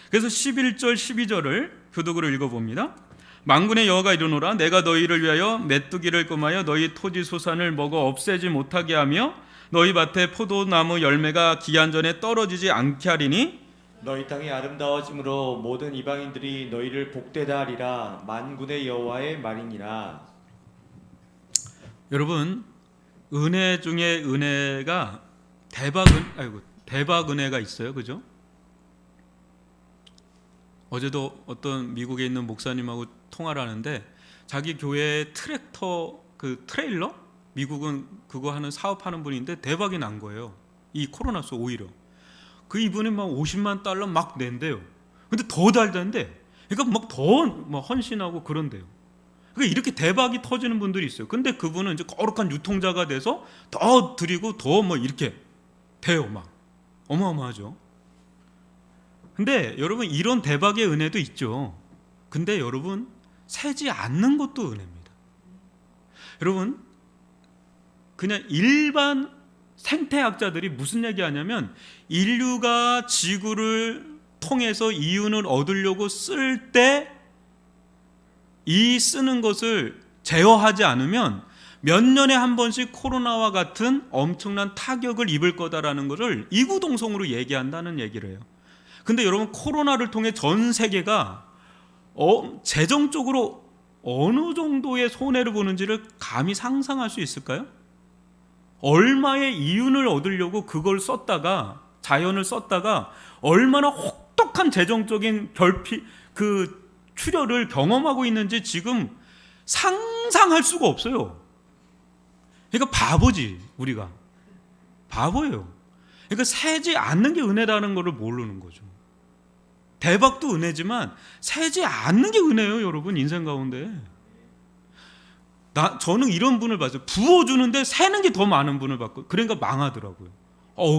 그래서 11절 12절을 교독으로 읽어봅니다. 만군의 여호와가 이르노라 내가 너희를 위하여 메뚜기를 끔하여 너희 토지 소산을 먹어 없애지 못하게 하며 너희 밭에 포도나무 열매가 기한 전에 떨어지지 않게 하리니 너희 땅이 아름다워짐으로 모든 이방인들이 너희를 복되다 하리라. 만군의 여호와의 말이니라. 여러분, 은혜 중에 은혜가 대박 은혜가 있어요. 그죠? 어제도 어떤 미국에 있는 목사님하고 통화를 하는데 자기 교회 트랙터 그 트레일러 미국은 그거 하는 사업하는 분인데 대박이 난 거예요. 이 코로나 속 오히려 그 이분이 막 $50만 막 낸대요. 근데 더 달던데, 그러니까 막 더 헌신하고 그런데요. 그러니까 이렇게 대박이 터지는 분들이 있어요. 근데 그분은 이제 거룩한 유통자가 돼서 더 드리고 더 이렇게 돼요. 막 어마어마하죠. 근데 여러분, 이런 대박의 은혜도 있죠. 근데 여러분, 세지 않는 것도 은혜입니다. 여러분, 그냥 일반 생태학자들이 무슨 얘기하냐면 인류가 지구를 통해서 이윤을 얻으려고 쓸 때 이 쓰는 것을 제어하지 않으면 몇 년에 한 번씩 코로나와 같은 엄청난 타격을 입을 거다라는 것을 이구동성으로 얘기한다는 얘기를 해요. 근데 여러분, 코로나를 통해 전 세계가 재정적으로 어느 정도의 손해를 보는지를 감히 상상할 수 있을까요? 얼마의 이윤을 얻으려고 그걸 썼다가, 자연을 썼다가 얼마나 혹독한 재정적인 출혈을 경험하고 있는지 지금 상상할 수가 없어요. 그러니까 바보지, 우리가. 바보예요. 그러니까 세지 않는 게 은혜라는 것을 모르는 거죠. 대박도 은혜지만 세지 않는 게 은혜예요, 여러분, 인생 가운데. 저는 이런 분을 봤어요. 부어주는데 세는 게 더 많은 분을 봤고, 그러니까 망하더라고요.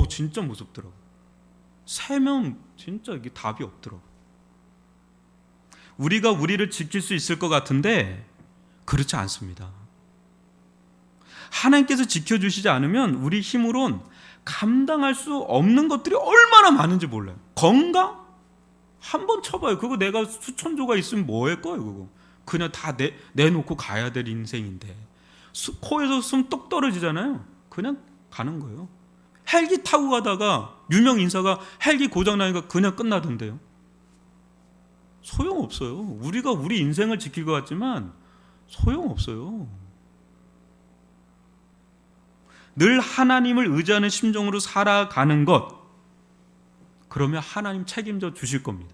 진짜 무섭더라고요. 세면 진짜 이게 답이 없더라고요. 우리가 우리를 지킬 수 있을 것 같은데 그렇지 않습니다. 하나님께서 지켜주시지 않으면 우리 힘으론 감당할 수 없는 것들이 얼마나 많은지 몰라요. 건강? 한번 쳐봐요. 그거 내가 수천조가 있으면 뭐 할 거예요, 그거. 그냥 다 내놓고 가야 될 인생인데. 코에서 숨 똑 떨어지잖아요. 그냥 가는 거예요. 헬기 타고 가다가 유명 인사가 헬기 고장나니까 그냥 끝나던데요. 소용없어요. 우리가 우리 인생을 지킬 것 같지만 소용없어요. 늘 하나님을 의지하는 심정으로 살아가는 것, 그러면 하나님 책임져 주실 겁니다.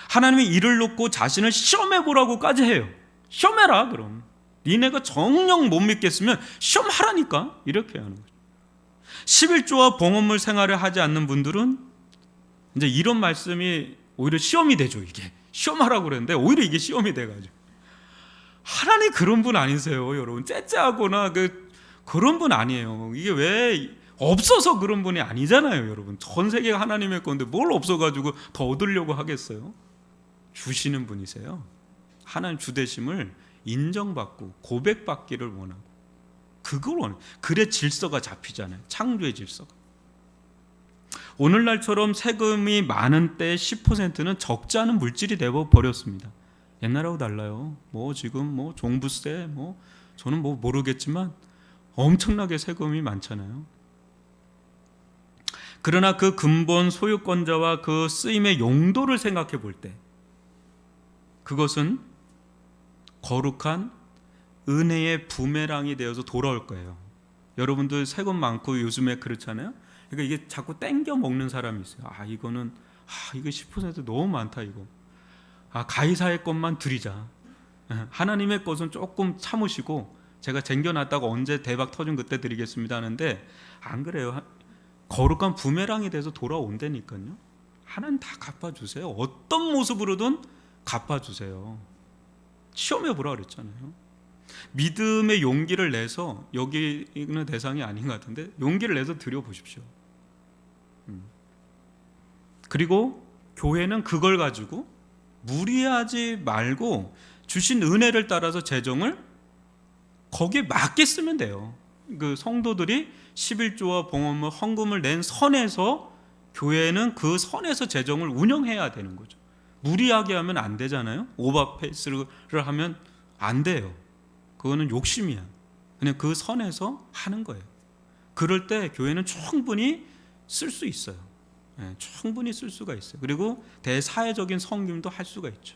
하나님이 일을 놓고 자신을 시험해 보라고까지 해요. 시험해라. 그럼 니네가 정녕 못 믿겠으면 시험하라니까. 이렇게 하는 거죠. 11조와 봉헌물 생활을 하지 않는 분들은 이제 이런 말씀이 오히려 시험이 되죠. 이게 시험하라고 그랬는데 오히려 이게 시험이 돼가지고, 하나님 그런 분 아니세요, 여러분. 째째하거나 그런 분 아니에요. 이게 왜 없어서 그런 분이 아니잖아요, 여러분. 전 세계가 하나님의 건데 뭘 없어가지고 더 얻으려고 하겠어요. 주시는 분이세요. 하나님 주되심을 인정받고 고백받기를 원하고, 그걸 원해요. 그래 질서가 잡히잖아요. 창조의 질서가. 오늘날처럼 세금이 많은 때 10%는 적지 않은 물질이 되어버렸습니다. 옛날하고 달라요. 지금 종부세 저는 모르겠지만 엄청나게 세금이 많잖아요. 그러나 그 근본 소유권자와 그 쓰임의 용도를 생각해 볼 때 그것은 거룩한 은혜의 부메랑이 되어서 돌아올 거예요. 여러분들 세금 많고 요즘에 그렇잖아요. 그러니까 이게 자꾸 땡겨 먹는 사람이 있어요. 이거 10% 너무 많다, 이거. 가이사의 것만 드리자. 하나님의 것은 조금 참으시고 제가 쟁겨놨다가 언제 대박 터진 그때 드리겠습니다 하는데, 안 그래요. 거룩한 부메랑이 돼서 돌아온다니까요. 하나님 다 갚아주세요. 어떤 모습으로든 갚아주세요. 시험해 보라 그랬잖아요. 믿음의 용기를 내서, 여기는 대상이 아닌 것 같은데 용기를 내서 드려보십시오. 그리고 교회는 그걸 가지고 무리하지 말고 주신 은혜를 따라서 재정을 거기에 맞게 쓰면 돼요. 그 성도들이 11조와 봉헌물 헌금을 낸 선에서, 교회는 그 선에서 재정을 운영해야 되는 거죠. 무리하게 하면 안 되잖아요. 오버페이스를 하면 안 돼요. 그거는 욕심이야. 그냥 그 선에서 하는 거예요. 그럴 때 교회는 충분히 쓸 수 있어요. 충분히 쓸 수가 있어요. 그리고 대사회적인 섬김도 할 수가 있죠.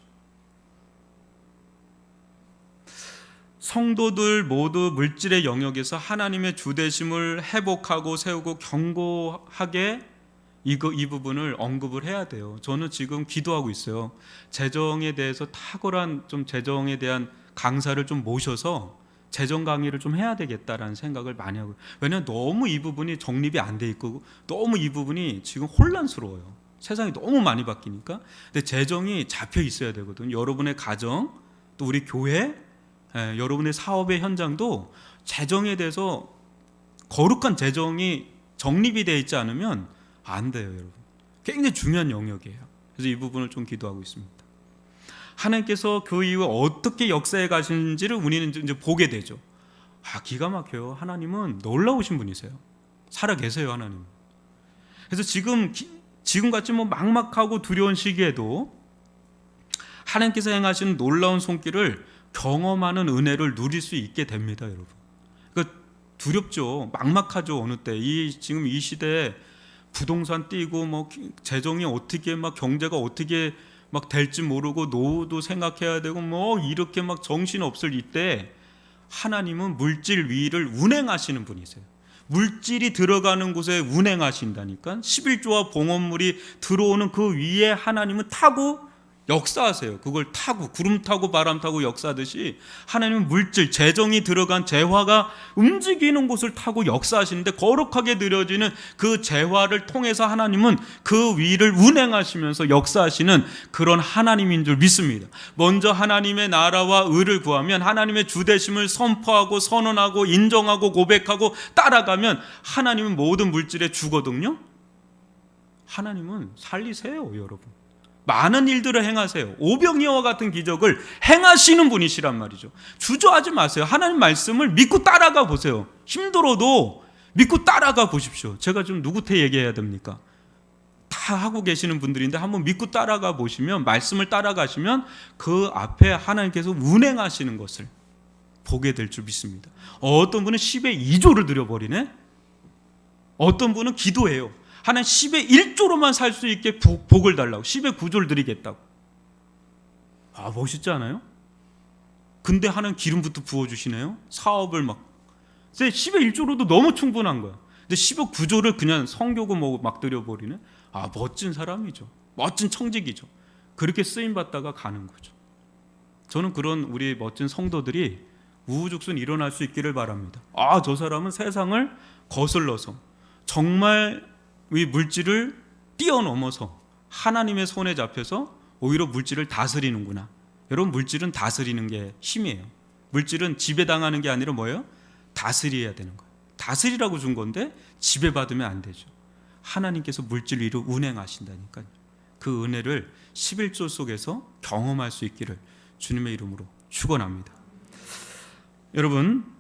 성도들 모두 물질의 영역에서 하나님의 주되심을 회복하고 세우고 견고하게 이 부분을 언급을 해야 돼요. 저는 지금 기도하고 있어요. 재정에 대해서 탁월한 좀 재정에 대한 강사를 좀 모셔서 재정 강의를 좀 해야 되겠다라는 생각을 많이 하고, 왜냐하면 너무 이 부분이 정립이 안 돼 있고 너무 이 부분이 지금 혼란스러워요. 세상이 너무 많이 바뀌니까. 근데 재정이 잡혀 있어야 되거든요. 여러분의 가정, 또 우리 교회, 여러분의 사업의 현장도 재정에 대해서 거룩한 재정이 정립이 되어 있지 않으면 안 돼요, 여러분. 굉장히 중요한 영역이에요. 그래서 이 부분을 좀 기도하고 있습니다. 하나님께서 그 이후에 어떻게 역사해 가시는지를 우리는 이제 보게 되죠. 기가 막혀요. 하나님은 놀라우신 분이세요. 살아 계세요, 하나님. 그래서 지금같이 막막하고 두려운 시기에도 하나님께서 행하시는 놀라운 손길을 경험하는 은혜를 누릴 수 있게 됩니다, 여러분. 그러니까 두렵죠. 막막하죠, 어느 때. 지금 이 시대에 부동산 뛰고 재정이 어떻게 경제가 어떻게 될지 모르고 노후도 생각해야 되고 이렇게 정신 없을 이때 하나님은 물질 위를 운행하시는 분이세요. 물질이 들어가는 곳에 운행하신다니까. 11조와 봉헌물이 들어오는 그 위에 하나님은 타고 역사하세요. 그걸 타고, 구름 타고 바람 타고 역사하듯이 하나님은 물질, 재정이 들어간 재화가 움직이는 곳을 타고 역사하시는데, 거룩하게 드려지는 그 재화를 통해서 하나님은 그 위를 운행하시면서 역사하시는 그런 하나님인 줄 믿습니다. 먼저 하나님의 나라와 의를 구하면, 하나님의 주되심을 선포하고 선언하고 인정하고 고백하고 따라가면 하나님은 모든 물질의 주거든요. 하나님은 살리세요, 여러분. 많은 일들을 행하세요. 오병이어와 같은 기적을 행하시는 분이시란 말이죠. 주저하지 마세요. 하나님 말씀을 믿고 따라가 보세요. 힘들어도 믿고 따라가 보십시오. 제가 좀 누구한테 얘기해야 됩니까? 다 하고 계시는 분들인데 한번 믿고 따라가 보시면, 말씀을 따라가시면 그 앞에 하나님께서 운행하시는 것을 보게 될 줄 믿습니다. 어떤 분은 10의 2조를 드려버리네. 어떤 분은 기도해요. 하나님 10의 1조로만 살 수 있게 복을 달라고, 10의 9조를 드리겠다고. 멋있지 않아요? 근데 하나님 기름부터 부어주시네요. 사업을 10의 1조로도 너무 충분한 거야. 근데 10의 9조를 그냥 성교고 드려버리네. 멋진 사람이죠. 멋진 청직이죠. 그렇게 쓰임받다가 가는 거죠. 저는 그런 우리 멋진 성도들이 우후죽순 일어날 수 있기를 바랍니다. 저 사람은 세상을 거슬러서 정말 이 물질을 뛰어넘어서 하나님의 손에 잡혀서 오히려 물질을 다스리는구나. 여러분, 물질은 다스리는 게 힘이에요. 물질은 지배당하는 게 아니라 뭐예요? 다스려야 되는 거예요. 다스리라고 준 건데 지배받으면 안 되죠. 하나님께서 물질 위로 운행하신다니까요. 그 은혜를 11조 속에서 경험할 수 있기를 주님의 이름으로 축원합니다. 여러분,